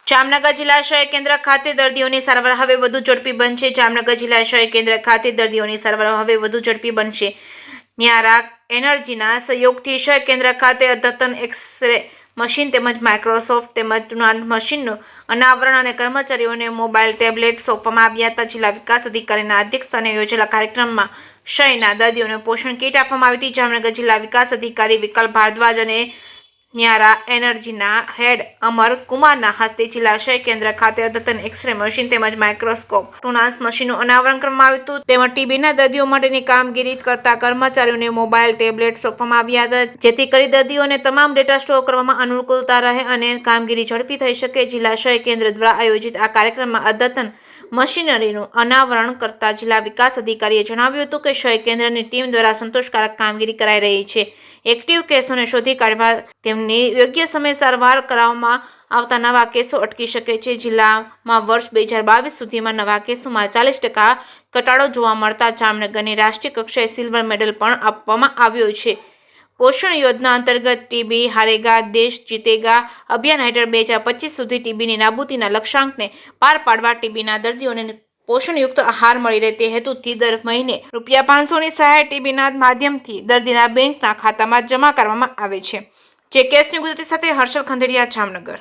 જામનગર જિલ્લાશય કેન્દ્ર ખાતે દર્દીઓની સારવાર હવે વધુ ઝડપી બનશે. જામનગર જિલ્લાશય કેન્દ્ર ખાતે દર્દીઓની સારવાર હવે વધુ ઝડપી બનશે. ન્યારા એનર્જીના સહયોગથી શય કેન્દ્ર ખાતે અદ્યતન એક્સ-રે મશીન તેમજ માઇક્રોસોફ્ટ તેમજ ટુનાન મશીનનું અનાવરણ અને કર્મચારીઓને મોબાઈલ ટેબ્લેટ સોંપવામાં આવ્યા હતા. જિલ્લા વિકાસ અધિકારીના અધ્યક્ષસ્થાને યોજાયેલા કાર્યક્રમમાં શયના દર્દીઓને પોષણ કીટ આપવામાં આવી હતી. જામનગર જિલ્લા વિકાસ અધિકારી વિકલ્પ ભારદ્વાજ અને ન્યારા એનર્જીના હેડ અમર કુમારના હસ્તે જિલ્લાશય કેન્દ્ર ખાતે અદ્યતન એક્સ-રે મશીન તેમજ માઇક્રોસ્કોપ ટુનાસ મશીનનું અનાવરણ કરવામાં આવ્યું હતું. તેમજ ટીબીના દર્દીઓ માટેની કામગીરી કરતા કર્મચારીઓને મોબાઈલ ટેબ્લેટ સોંપવામાં આવ્યા હતા, જેથી કરી દર્દીઓને તમામ ડેટા સ્ટોર કરવામાં અનુકૂળતા રહે અને કામગીરી ઝડપી થઈ શકે. જિલ્લાશય કેન્દ્ર દ્વારા આયોજિત આ કાર્યક્રમમાં અદ્યતન મશીનરીનું અનાવરણ કરતા જિલ્લા વિકાસ અધિકારીએ જણાવ્યું હતું કે શય કેન્દ્રની ટીમ દ્વારા સંતોષકારક કામગીરી કરાઈ રહી છે. એક્ટિવ કેસોને શોધી કાઢવા તેમની યોગ્ય સમયે સારવાર કરવામાં આવતા નવા કેસો અટકી શકે છે. જિલ્લામાં વર્ષ 2022 સુધીમાં નવા કેસોમાં 40% ઘટાડો જોવા મળતા જામનગરને રાષ્ટ્રીય કક્ષાએ સિલ્વર મેડલ પણ આપવામાં આવ્યો છે. પોષણ યોજના અંતર્ગત ટીબી હારેગા દેશ જીતેગા અભિયાન હેઠળ 2025 સુધી ટીબીની નાબૂદીના લક્ષ્યાંકને પાર પાડવા ટીબીના દર્દીઓને પોષણયુક્ત આહાર મળી રહે તે હેતુથી દર મહિને ₹500ની સહાય ટીબીના માધ્યમથી દર્દીના બેંકના ખાતામાં જમા કરવામાં આવે છે. જે કેસની ગુજરાતી સાથે હર્ષલ ખંડેરિયા, જામનગર.